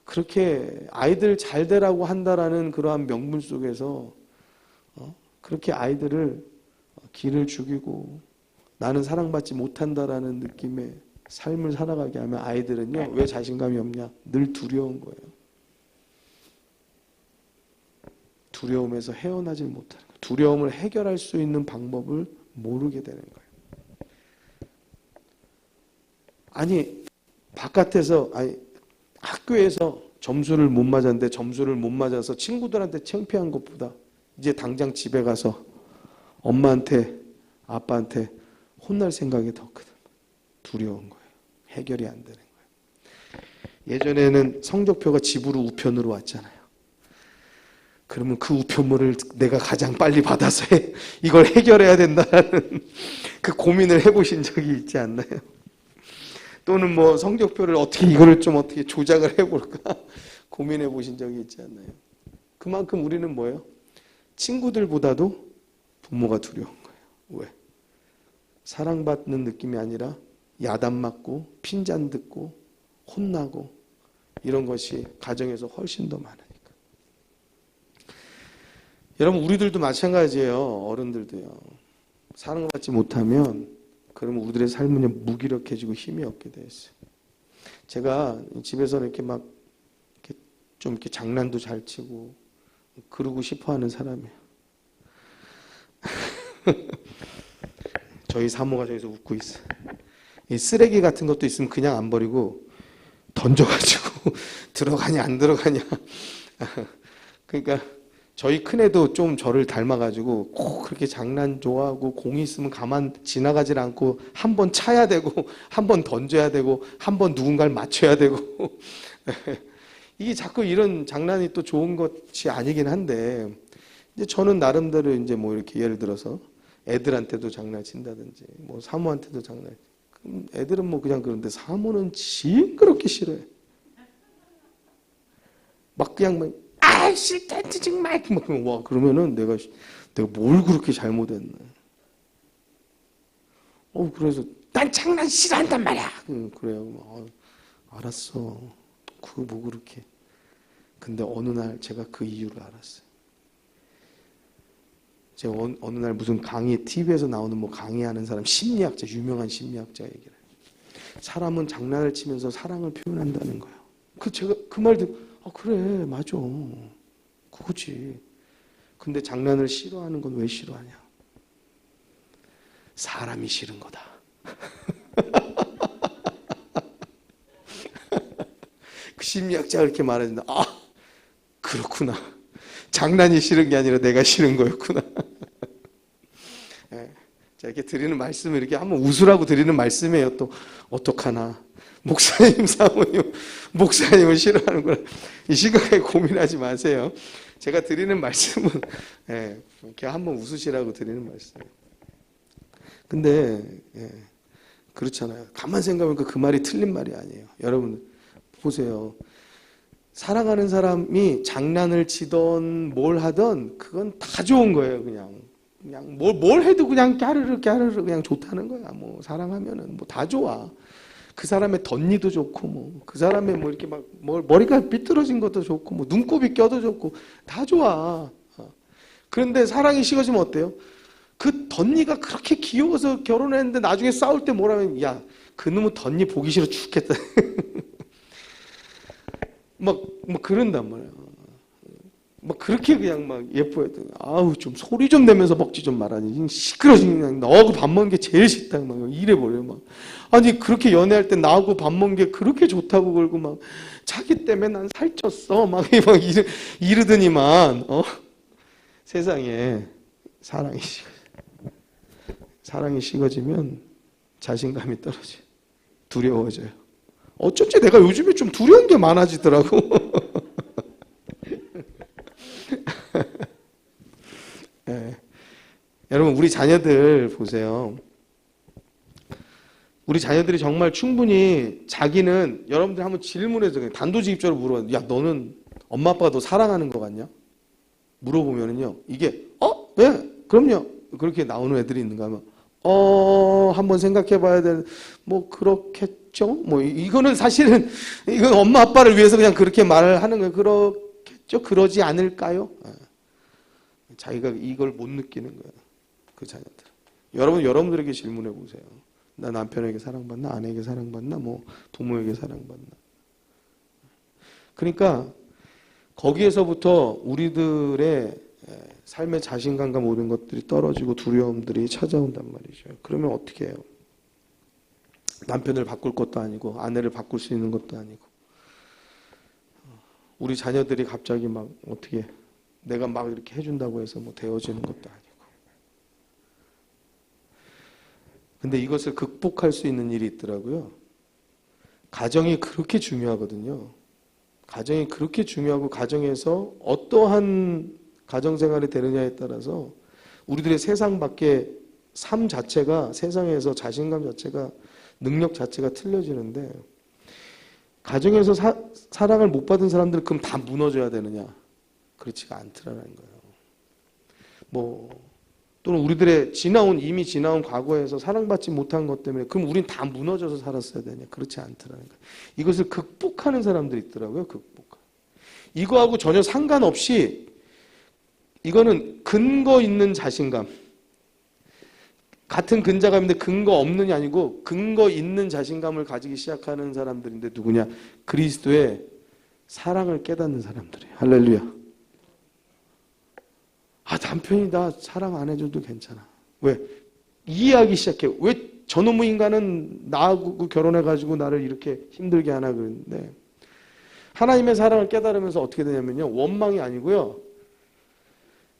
그렇게 아이들 잘 되라고 한다라는 그러한 명분 속에서 그렇게 아이들을 길을 죽이고 나는 사랑받지 못한다라는 느낌의 삶을 살아가게 하면 아이들은요, 왜 자신감이 없냐? 늘 두려운 거예요. 두려움에서 헤어나질 못하는 거예요. 두려움을 해결할 수 있는 방법을 모르게 되는 거예요. 아니, 바깥에서, 학교에서 점수를 못 맞았는데 점수를 못 맞아서 친구들한테 창피한 것보다 이제 당장 집에 가서 엄마한테, 아빠한테 혼날 생각이 더 크다. 두려운 거예요. 해결이 안 되는 거예요. 예전에는 성적표가 집으로 우편으로 왔잖아요. 그러면 그 우편물을 내가 가장 빨리 받아서 이걸 해결해야 된다는 그 고민을 해보신 적이 있지 않나요? 또는 뭐 성적표를 어떻게 이거를 좀 어떻게 조작을 해볼까 고민해 보신 적이 있지 않나요? 그만큼 우리는 뭐예요? 친구들보다도 부모가 두려운 거예요. 왜? 사랑받는 느낌이 아니라 야단 맞고 핀잔 듣고 혼나고 이런 것이 가정에서 훨씬 더 많으니까. 여러분 우리들도 마찬가지예요. 어른들도요. 사랑받지 못하면 그러면 우리들의 삶은 무기력해지고 힘이 없게 돼 있어요. 제가 집에서 이렇게 막 좀 이렇게 장난도 잘 치고 그러고 싶어하는 사람이에요. 저희 사모가 저기서 웃고 있어요. 이 쓰레기 같은 것도 있으면 그냥 안 버리고 던져가지고 들어가냐 안 들어가냐. 그러니까 저희 큰애도 좀 저를 닮아가지고 꼭 그렇게 장난 좋아하고 공이 있으면 가만 지나가질 않고 한 번 차야 되고 한 번 던져야 되고 한 번 누군가를 맞춰야 되고 이게 자꾸 이런 장난이 또 좋은 것이 아니긴 한데 이제 저는 나름대로 이제 뭐 이렇게 예를 들어서 애들한테도 장난친다든지 뭐 사모한테도 장난. 애들은 뭐 그냥 그런데 사모는 징그럽게 싫어해. 막 그냥 막 싫다 정말 막 와 그러면은 내가 뭘 그렇게 잘못했나. 그래서 난 장난 싫어한단 말이야. 그래요. 알았어. 그거 뭐 그렇게. 근데 어느 날 제가 그 이유를 알았어요. 제가 어느 날 무슨 강의, TV에서 나오는 뭐 강의하는 사람, 심리학자, 유명한 심리학자 얘기를 해요. 사람은 장난을 치면서 사랑을 표현한다는 거예요. 제가 그 말 듣고, 그래, 맞아. 그거지. 근데 장난을 싫어하는 건 왜 싫어하냐? 사람이 싫은 거다. 그 심리학자가 그렇게 말해준다. 아, 그렇구나. 장난이 싫은 게 아니라 내가 싫은 거였구나. 예. 자, 이렇게 드리는 말씀을 이렇게 한번 웃으라고 드리는 말씀이에요. 또 어떡하나. 목사님, 사모님, 목사님을 싫어하는구나. 이 심각하게 고민하지 마세요. 제가 드리는 말씀은 이렇게 한번 웃으시라고 드리는 말씀이에요. 근데 그렇잖아요. 가만 생각해보니까 그 말이 틀린 말이 아니에요. 여러분 보세요. 사랑하는 사람이 장난을 치던 뭘 하던 그건 다 좋은 거예요. 그냥 뭘 해도 그냥 까르르 그냥 좋다는 거야. 뭐 사랑하면은 뭐 다 좋아. 그 사람의 덧니도 좋고 뭐 그 사람의 뭐 이렇게 막 머리가 삐뚤어진 것도 좋고 뭐 눈곱이 껴도 좋고 다 좋아. 그런데 사랑이 식어지면 어때요? 그 덧니가 그렇게 귀여워서 결혼했는데 나중에 싸울 때 뭐라면 야, 그놈의 덧니 보기 싫어 죽겠다. 막 그런단 말이야. 막 그렇게 그냥 막 예뻐했더니 아우 좀 소리 좀 내면서 먹지 좀 말아니. 시끄러지 그냥 너하고 밥 먹는 게 제일 싫다 막 이래버려 막. 아니 그렇게 연애할 때 나하고 밥 먹는 게 그렇게 좋다고 그러고 막 자기 때문에 난 살쪘어 막 이러더니만 세상에 사랑이 식어지면 자신감이 떨어져. 두려워져요. 어쩐지 내가 요즘에 좀 두려운 게 많아지더라고. 네. 여러분 우리 자녀들 보세요. 우리 자녀들이 정말 충분히 자기는 여러분들 한번 질문해서 그냥 단도직입적으로 물어봐요. 야 너는 엄마 아빠가 너 사랑하는 거 같냐? 물어보면은요 이게 왜? 그럼요. 그렇게 나오는 애들이 있는가 하면 한번 생각해 봐야 될 뭐 그렇겠죠? 뭐 이거는 사실은 이건 엄마 아빠를 위해서 그냥 그렇게 말을 하는 거예요. 그렇겠죠? 그러지 않을까요? 자기가 이걸 못 느끼는 거예요. 그 자녀들. 여러분들에게 질문해 보세요. 나 남편에게 사랑받나? 아내에게 사랑받나? 뭐 부모에게 사랑받나? 그러니까 거기에서부터 우리들의 삶의 자신감과 모든 것들이 떨어지고 두려움들이 찾아온단 말이죠. 그러면 어떻게 해요? 남편을 바꿀 것도 아니고 아내를 바꿀 수 있는 것도 아니고 우리 자녀들이 갑자기 막 어떻게 내가 막 이렇게 해준다고 해서 뭐 되어지는 것도 아니고. 근데 이것을 극복할 수 있는 일이 있더라고요. 가정이 그렇게 중요하거든요. 가정이 그렇게 중요하고 가정에서 어떠한 가정생활이 되느냐에 따라서 우리들의 세상 밖의 삶 자체가 세상에서 자신감 자체가 능력 자체가 틀려지는데 가정에서 사랑을 못 받은 사람들은 그럼 다 무너져야 되느냐? 그렇지가 않더라는 거예요. 뭐 또는 우리들의 이미 지나온 과거에서 사랑받지 못한 것 때문에 그럼 우린 다 무너져서 살았어야 되냐? 그렇지 않더라는 거예요. 이것을 극복하는 사람들이 있더라고요. 이거하고 전혀 상관없이 이거는 근거 있는 자신감. 같은 근자감인데 근거 없느냐 아니고 근거 있는 자신감을 가지기 시작하는 사람들인데 누구냐? 그리스도의 사랑을 깨닫는 사람들이에요. 할렐루야. 남편이 나 사랑 안 해줘도 괜찮아. 왜? 이해하기 시작해. 왜 저놈의 인간은 나하고 결혼해가지고 나를 이렇게 힘들게 하나 그랬는데 하나님의 사랑을 깨달으면서 어떻게 되냐면요. 원망이 아니고요.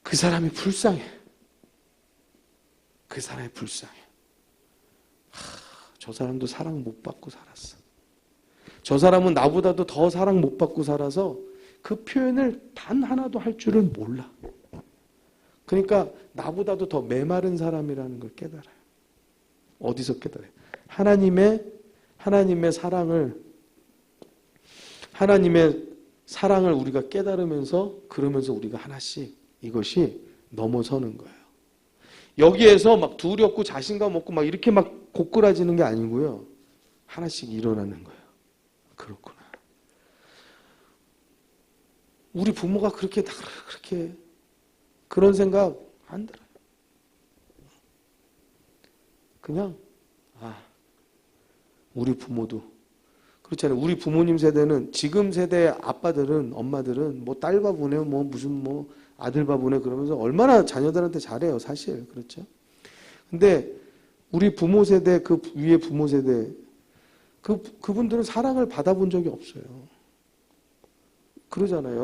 그 사람이 불쌍해. 그 사람이 불쌍해. 저 사람도 사랑 못 받고 살았어. 저 사람은 나보다도 더 사랑 못 받고 살아서 그 표현을 단 하나도 할 줄은 몰라. 그러니까 나보다도 더 메마른 사람이라는 걸 깨달아요. 어디서 깨달아요? 하나님의 사랑을 우리가 깨달으면서 그러면서 우리가 하나씩 이것이 넘어서는 거예요. 여기에서 막 두렵고 자신감 없고 막 이렇게 막 고꾸라지는 게 아니고요. 하나씩 일어나는 거예요. 그렇구나. 우리 부모가 그렇게 그런 생각 안 들어요. 그냥 우리 부모도 그렇잖아요. 우리 부모님 세대는 지금 세대 아빠들은 엄마들은 뭐 딸 바보네 뭐 무슨 뭐 아들 바보네 그러면서 얼마나 자녀들한테 잘해요. 사실 그렇죠. 근데 우리 부모 세대, 그 위에 부모 세대, 그분들은 사랑을 받아본 적이 없어요. 그러잖아요.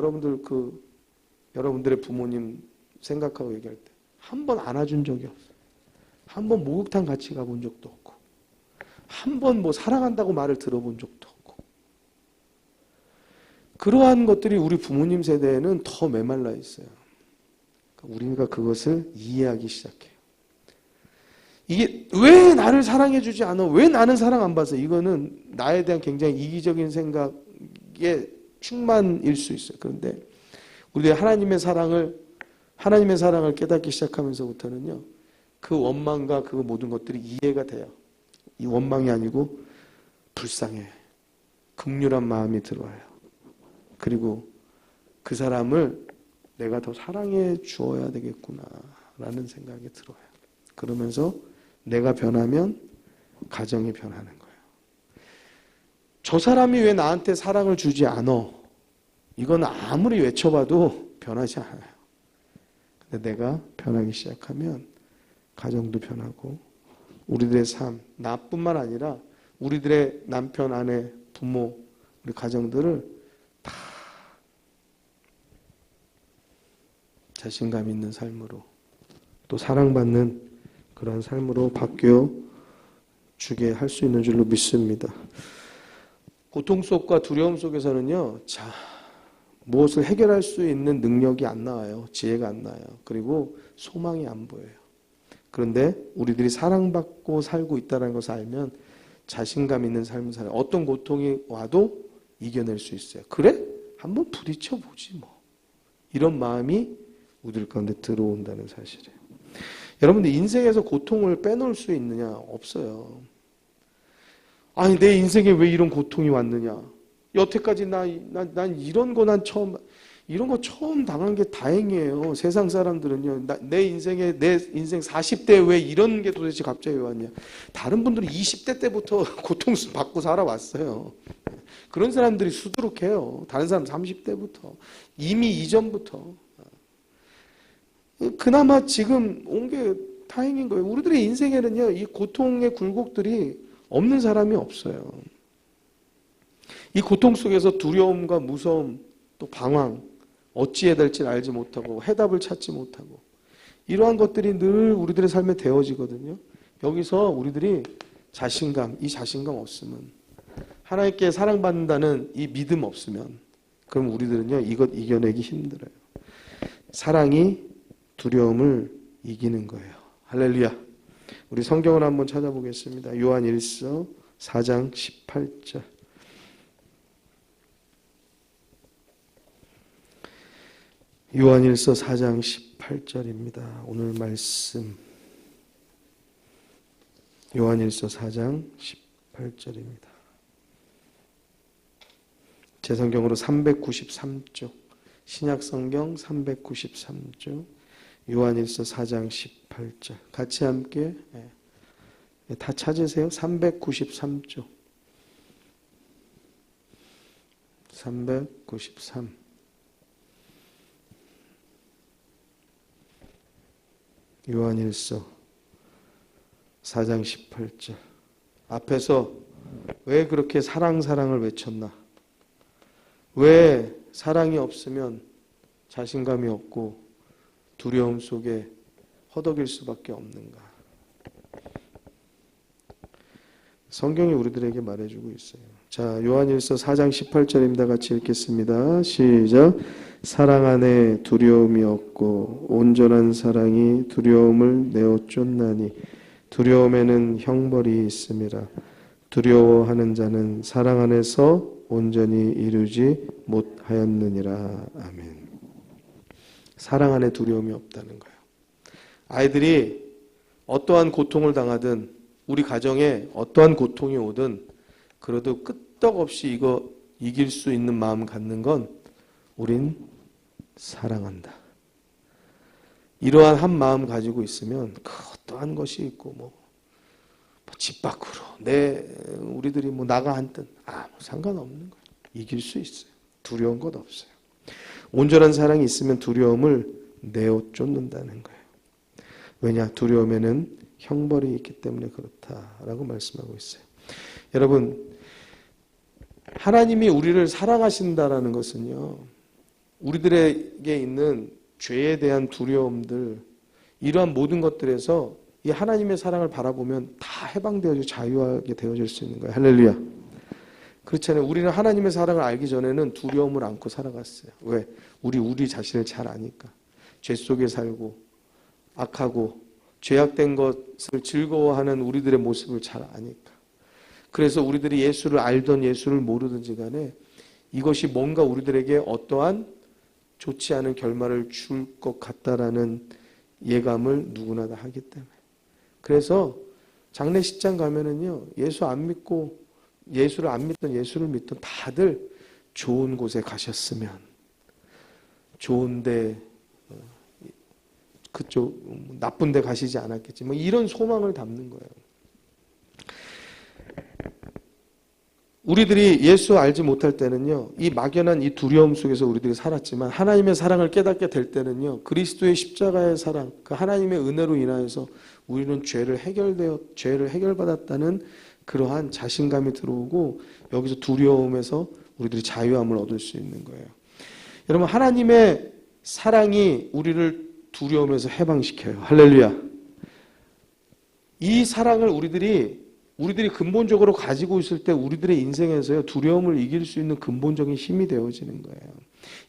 여러분들의 부모님 생각하고 얘기할 때. 한 번 안아준 적이 없어요. 한 번 목욕탕 같이 가본 적도 없고. 한 번 뭐 사랑한다고 말을 들어본 적도 없고. 그러한 것들이 우리 부모님 세대에는 더 메말라 있어요. 우리가 그것을 이해하기 시작해요. 이게 왜 나를 사랑해 주지 않아? 왜 나는 사랑 안 받아? 이거는 나에 대한 굉장히 이기적인 생각의 충만일 수 있어요. 그런데 우리가 하나님의 사랑을 깨닫기 시작하면서부터는요, 그 원망과 그 모든 것들이 이해가 돼요. 이 원망이 아니고 불쌍해. 긍휼한 마음이 들어와요. 그리고 그 사람을 내가 더 사랑해 주어야 되겠구나 라는 생각이 들어요. 그러면서 내가 변하면 가정이 변하는 거예요. 저 사람이 왜 나한테 사랑을 주지 않어? 이건 아무리 외쳐봐도 변하지 않아요. 근데 내가 변하기 시작하면 가정도 변하고 우리들의 삶, 나뿐만 아니라 우리들의 남편, 아내, 부모, 우리 가정들을 다 자신감 있는 삶으로 또 사랑받는 그런 삶으로 바뀌어 주게 할 수 있는 줄로 믿습니다. 고통 속과 두려움 속에서는요, 무엇을 해결할 수 있는 능력이 안 나와요. 지혜가 안 나와요. 그리고 소망이 안 보여요. 그런데 우리들이 사랑받고 살고 있다는 것을 알면 자신감 있는 삶을 살아요. 어떤 고통이 와도 이겨낼 수 있어요. 그래? 한번 부딪혀 보지 뭐. 이런 마음이 우리들 가운데 들어온다는 사실이에요. 여러분들 인생에서 고통을 빼놓을 수 있느냐? 없어요. 아니 내 인생에 왜 이런 고통이 왔느냐? 여태까지 난 이런 거 처음 당한 게 다행이에요. 세상 사람들은요, 내 인생 40대에 왜 이런 게 도대체 갑자기 왔냐? 다른 분들은 20대 때부터 고통 받고 살아왔어요. 그런 사람들이 수두룩해요. 다른 사람 30대부터 이미 이전부터. 그나마 지금 온 게 다행인 거예요. 우리들의 인생에는요, 이 고통의 굴곡들이 없는 사람이 없어요. 이 고통 속에서 두려움과 무서움, 또 방황, 어찌해야 될지 알지 못하고 해답을 찾지 못하고 이러한 것들이 늘 우리들의 삶에 되어지거든요. 여기서 우리들이 이 자신감 없으면, 하나님께 사랑받는다는 이 믿음 없으면, 그럼 우리들은요, 이것 이겨내기 힘들어요. 사랑이 두려움을 이기는 거예요. 할렐루야. 우리 성경을 한번 찾아보겠습니다. 요한일서 4장 18절. 요한일서 4장 18절입니다. 오늘 말씀 요한일서 4장 18절입니다. 제 성경으로 393쪽, 신약성경 393쪽, 요한일서 4장 18절 같이 함께 다 찾으세요. 393쪽 393 요한일서 4장 18절. 앞에서 왜 그렇게 사랑을 외쳤나? 왜 사랑이 없으면 자신감이 없고 두려움 속에 허덕일 수밖에 없는가? 성경이 우리들에게 말해주고 있어요. 자, 요한일서 4장 18절입니다. 같이 읽겠습니다. 시작. 사랑 안에 두려움이 없고 온전한 사랑이 두려움을 내어 쫓나니 두려움에는 형벌이 있음이라. 두려워하는 자는 사랑 안에서 온전히 이루지 못하였느니라. 아멘. 사랑 안에 두려움이 없다는 거예요. 아이들이 어떠한 고통을 당하든, 우리 가정에 어떠한 고통이 오든, 그래도 끄떡없이 이거 이길 수 있는 마음 갖는 건 우린 사랑한다. 이러한 한 마음 가지고 있으면 그 어떠한 것이 있고 집 밖으로 우리들이 나가 앉든 아무 상관없는 거예요. 이길 수 있어요. 두려운 것 없어요. 온전한 사랑이 있으면 두려움을 내어 쫓는다는 거예요. 왜냐? 두려움에는 형벌이 있기 때문에 그렇다라고 말씀하고 있어요. 여러분, 하나님이 우리를 사랑하신다라는 것은요, 우리들에게 있는 죄에 대한 두려움들, 이러한 모든 것들에서 이 하나님의 사랑을 바라보면 다 해방되어지고 자유하게 되어질 수 있는 거예요. 할렐루야. 그렇잖아요. 우리는 하나님의 사랑을 알기 전에는 두려움을 안고 살아갔어요. 왜? 우리 자신을 잘 아니까. 죄 속에 살고 악하고 죄악된 것을 즐거워하는 우리들의 모습을 잘 아니까. 그래서 우리들이 예수를 알던 예수를 모르든지 간에 이것이 뭔가 우리들에게 어떠한 좋지 않은 결말을 줄 것 같다라는 예감을 누구나 다 하기 때문에. 그래서 장례식장 가면은요, 예수 안 믿고 예수를 안 믿던 예수를 믿던 다들 좋은 곳에 가셨으면, 좋은데 그쪽 나쁜 데 가시지 않았겠지, 뭐 이런 소망을 담는 거예요. 우리들이 예수 알지 못할 때는요, 이 막연한 이 두려움 속에서 우리들이 살았지만 하나님의 사랑을 깨닫게 될 때는요, 그리스도의 십자가의 사랑, 그 하나님의 은혜로 인하여서 우리는 죄를 해결받았다는 그러한 자신감이 들어오고, 여기서 두려움에서 우리들이 자유함을 얻을 수 있는 거예요. 여러분, 하나님의 사랑이 우리를 두려움에서 해방시켜요. 할렐루야. 이 사랑을 우리들이 근본적으로 가지고 있을 때 우리들의 인생에서요, 두려움을 이길 수 있는 근본적인 힘이 되어지는 거예요.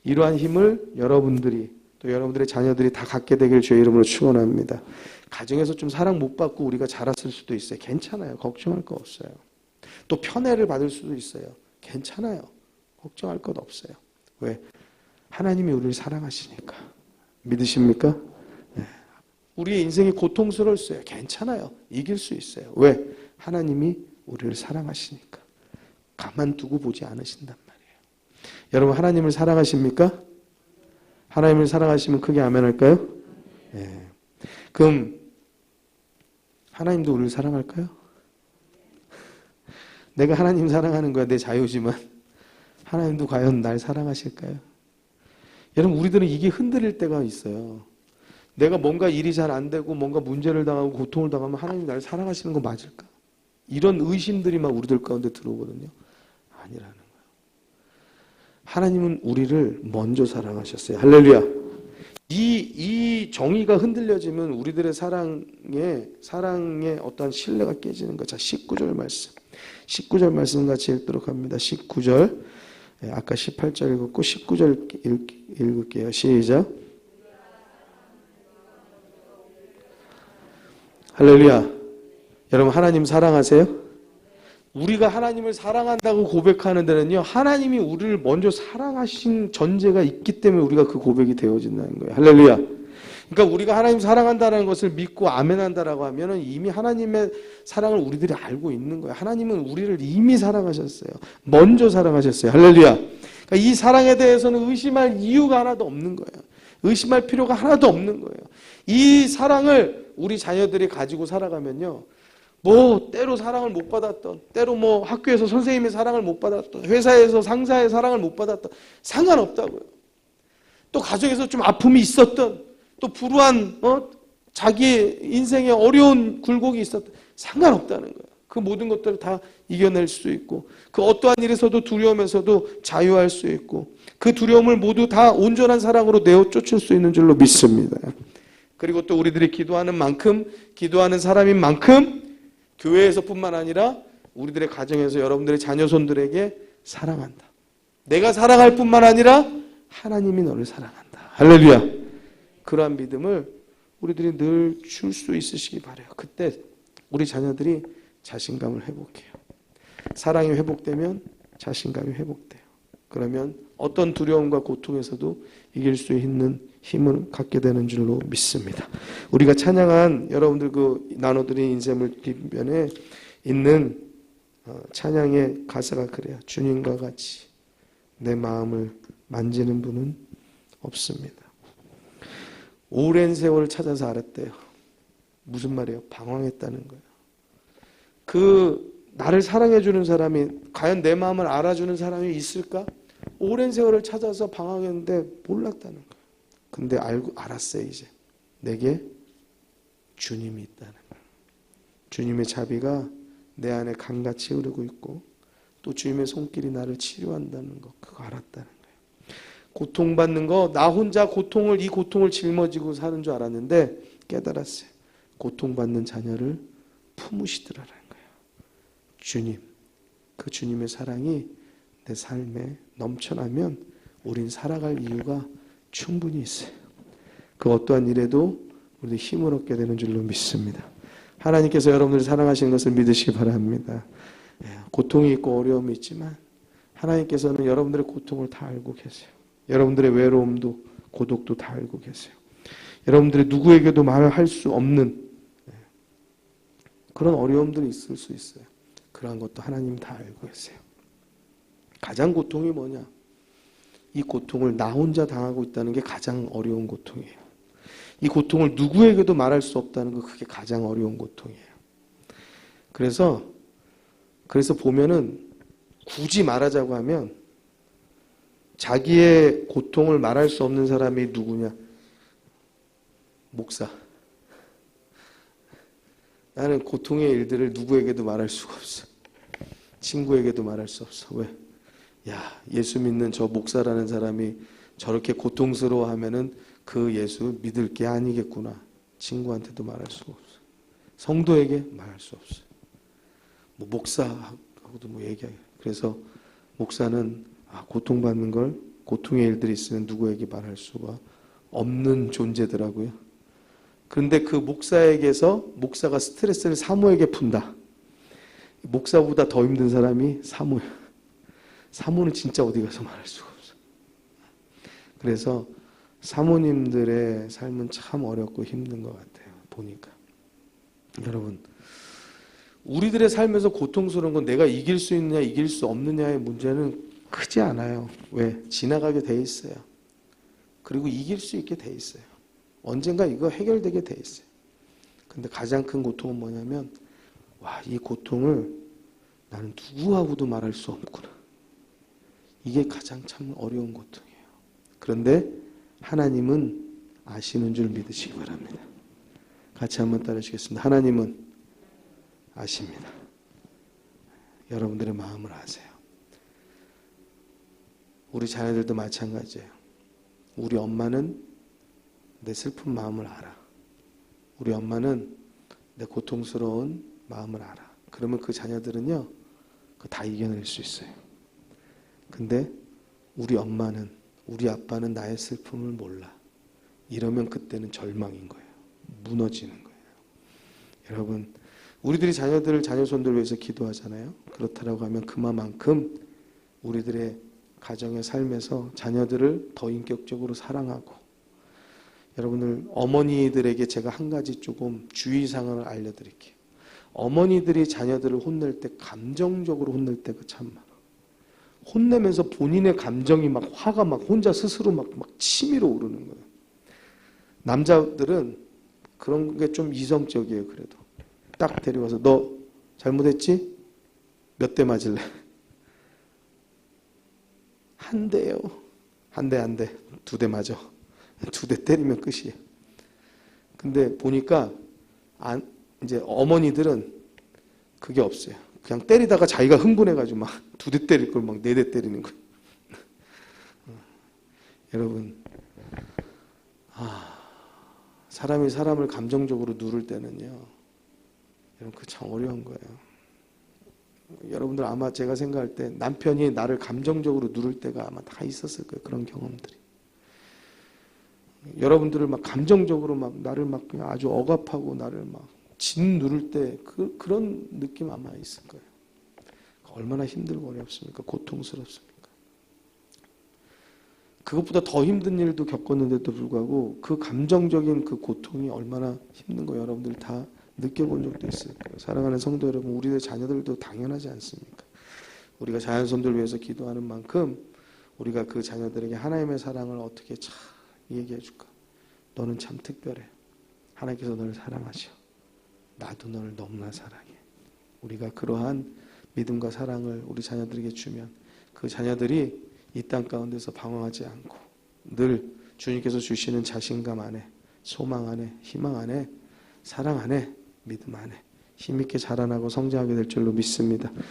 이러한 힘을 여러분들이, 또 여러분들의 자녀들이 다 갖게 되길 주의 이름으로 축원합니다. 가정에서 좀 사랑 못 받고 우리가 자랐을 수도 있어요. 괜찮아요. 걱정할 거 없어요. 또 편애를 받을 수도 있어요. 괜찮아요. 걱정할 것 없어요. 왜? 하나님이 우리를 사랑하시니까. 믿으십니까? 네. 우리의 인생이 고통스러울 수 있어요. 괜찮아요. 이길 수 있어요. 왜? 하나님이 우리를 사랑하시니까. 가만두고 보지 않으신단 말이에요. 여러분, 하나님을 사랑하십니까? 하나님을 사랑하시면 크게 아멘 할까요? 네. 그럼 하나님도 우리를 사랑할까요? 내가 하나님 사랑하는 거야, 내 자유지만 하나님도 과연 날 사랑하실까요? 여러분, 우리들은 이게 흔들릴 때가 있어요. 내가 뭔가 일이 잘 안 되고 뭔가 문제를 당하고 고통을 당하면 하나님 나를 사랑하시는 거 맞을까? 이런 의심들이 막 우리들 가운데 들어오거든요. 아니라는 거예요. 하나님은 우리를 먼저 사랑하셨어요. 할렐루야. 이 정의가 흔들려지면 우리들의 사랑의 어떠한 신뢰가 깨지는 거죠. 자, 19절 말씀. 19절 말씀 같이 읽도록 합니다. 19절. 아까 18절 읽었고 19절 읽을게요. 시작. 할렐루야. 여러분, 하나님 사랑하세요? 우리가 하나님을 사랑한다고 고백하는 데는요, 하나님이 우리를 먼저 사랑하신 전제가 있기 때문에 우리가 그 고백이 되어진다는 거예요. 할렐루야. 그러니까 우리가 하나님 사랑한다는 것을 믿고 아멘한다라고 하면은 이미 하나님의 사랑을 우리들이 알고 있는 거예요. 하나님은 우리를 이미 사랑하셨어요. 먼저 사랑하셨어요. 할렐루야. 그러니까 이 사랑에 대해서는 의심할 이유가 하나도 없는 거예요. 의심할 필요가 하나도 없는 거예요. 이 사랑을 우리 자녀들이 가지고 살아가면요, 뭐 때로 사랑을 못 받았던, 때로 뭐 학교에서 선생님의 사랑을 못 받았던, 회사에서 상사의 사랑을 못 받았던, 상관없다고요. 또 가정에서 좀 아픔이 있었던, 또 불우한 자기 인생에 어려운 굴곡이 있었던, 상관없다는 거예요. 그 모든 것들을 다 이겨낼 수 있고, 그 어떠한 일에서도 두려움에서도 자유할 수 있고, 그 두려움을 모두 다 온전한 사랑으로 내어 쫓을 수 있는 줄로 믿습니다. 그리고 또 우리들이 기도하는 만큼, 기도하는 사람인 만큼 교회에서뿐만 아니라 우리들의 가정에서 여러분들의 자녀손들에게 사랑한다. 내가 사랑할 뿐만 아니라 하나님이 너를 사랑한다. 할렐루야. 그러한 믿음을 우리들이 늘 줄 수 있으시기 바라요. 그때 우리 자녀들이 자신감을 회복해요. 사랑이 회복되면 자신감이 회복돼요. 그러면 어떤 두려움과 고통에서도 이길 수 있는 힘을 갖게 되는 줄로 믿습니다. 우리가 찬양한 여러분들 나눠드린 인생을 뒷면에 있는 찬양의 가사가 그래요. 주님과 같이 내 마음을 만지는 분은 없습니다. 오랜 세월을 찾아서 알았대요. 무슨 말이에요? 방황했다는 거예요. 나를 사랑해주는 사람이, 과연 내 마음을 알아주는 사람이 있을까? 오랜 세월을 찾아서 방황했는데 몰랐다는 거예요. 근데 알았어요. 이제 내게 주님이 있다는 거예요. 주님의 자비가 내 안에 강같이 흐르고 있고 또 주님의 손길이 나를 치료한다는 것, 그거 알았다는 거예요. 고통받는 거, 나 혼자 이 고통을 짊어지고 사는 줄 알았는데 깨달았어요. 고통받는 자녀를 품으시더라는 거예요. 주님, 그 주님의 사랑이 내 삶에 넘쳐나면 우린 살아갈 이유가 충분히 있어요. 그 어떠한 일에도 우리도 힘을 얻게 되는 줄로 믿습니다. 하나님께서 여러분들을 사랑하시는 것을 믿으시기 바랍니다. 고통이 있고 어려움이 있지만 하나님께서는 여러분들의 고통을 다 알고 계세요. 여러분들의 외로움도 고독도 다 알고 계세요. 여러분들의 누구에게도 말할 수 없는 그런 어려움들이 있을 수 있어요. 그러한 것도 하나님 다 알고 계세요. 가장 고통이 뭐냐? 이 고통을 나 혼자 당하고 있다는 게 가장 어려운 고통이에요. 이 고통을 누구에게도 말할 수 없다는 거, 그게 가장 어려운 고통이에요. 그래서 보면은 굳이 말하자고 하면 자기의 고통을 말할 수 없는 사람이 누구냐? 목사. 나는 고통의 일들을 누구에게도 말할 수가 없어. 친구에게도 말할 수 없어. 왜? 야, 예수 믿는 저 목사라는 사람이 저렇게 고통스러워하면은 그 예수 믿을 게 아니겠구나. 친구한테도 말할 수가 없어. 성도에게 말할 수 없어. 뭐 목사하고도 뭐 얘기하게. 그래서 목사는 고통받는 걸, 고통의 일들이 있으면 누구에게 말할 수가 없는 존재더라고요. 그런데 그 목사가 스트레스를 사모에게 푼다. 목사보다 더 힘든 사람이 사모예요. 사모는 진짜 어디 가서 말할 수가 없어. 그래서 사모님들의 삶은 참 어렵고 힘든 것 같아요. 보니까. 여러분, 우리들의 삶에서 고통스러운 건 내가 이길 수 있느냐 이길 수 없느냐의 문제는 크지 않아요. 왜? 지나가게 돼 있어요. 그리고 이길 수 있게 돼 있어요. 언젠가 이거 해결되게 돼 있어요. 근데 가장 큰 고통은 뭐냐면 이 고통을 나는 누구하고도 말할 수 없구나. 이게 가장 참 어려운 고통이에요. 그런데 하나님은 아시는 줄 믿으시기 바랍니다. 같이 한번 따라하시겠습니다. 하나님은 아십니다. 여러분들의 마음을 아세요. 우리 자녀들도 마찬가지예요. 우리 엄마는 내 슬픈 마음을 알아. 우리 엄마는 내 고통스러운 마음을 알아. 그러면 그 자녀들은요, 그거 다 이겨낼 수 있어요. 근데 우리 엄마는, 우리 아빠는 나의 슬픔을 몰라. 이러면 그때는 절망인 거예요. 무너지는 거예요. 여러분, 우리들이 자녀손들을 위해서 기도하잖아요. 그렇다라고 하면 그만큼 우리들의 가정의 삶에서 자녀들을 더 인격적으로 사랑하고, 여러분들 어머니들에게 제가 한 가지 조금 주의사항을 알려드릴게요. 어머니들이 자녀들을 혼낼 때 감정적으로 혼낼 때가 참 많아. 혼내면서 본인의 감정이 막 화가 막 혼자 스스로 막 치밀어 오르는 거예요. 남자들은 그런 게 좀 이성적이에요. 그래도 딱 데려와서 너 잘못했지? 몇 대 맞을래? 한 대요. 한 대. 2대 맞아. 2대 때리면 끝이에요. 근데 보니까 이제 어머니들은 그게 없어요. 그냥 때리다가 자기가 흥분해가지고 막 2대 때릴 걸 막 4대 때리는 거예요. 여러분, 사람이 사람을 감정적으로 누를 때는요, 여러분, 그 참 어려운 거예요. 여러분들 아마 제가 생각할 때 남편이 나를 감정적으로 누를 때가 아마 다 있었을 거예요. 그런 경험들이. 여러분들을 막 감정적으로 막 나를 막 그냥 아주 억압하고 나를 막 짓누를 때 그런 느낌 아마 있을 거예요. 얼마나 힘들고 어렵습니까? 고통스럽습니까? 그것보다 더 힘든 일도 겪었는데도 불구하고 그 감정적인 그 고통이 얼마나 힘든 거 여러분들 다 느껴본 적도 있을 거예요. 사랑하는 성도 여러분, 우리의 자녀들도 당연하지 않습니까? 우리가 자녀손들을 위해서 기도하는 만큼 우리가 그 자녀들에게 하나님의 사랑을 어떻게 잘 얘기해 줄까? 너는 참 특별해. 하나님께서 너를 사랑하셔. 나도 너를 너무나 사랑해. 우리가 그러한 믿음과 사랑을 우리 자녀들에게 주면 그 자녀들이 이 땅 가운데서 방황하지 않고 늘 주님께서 주시는 자신감 안에, 소망 안에, 희망 안에, 사랑 안에, 믿음 안에 힘있게 자라나고 성장하게 될 줄로 믿습니다.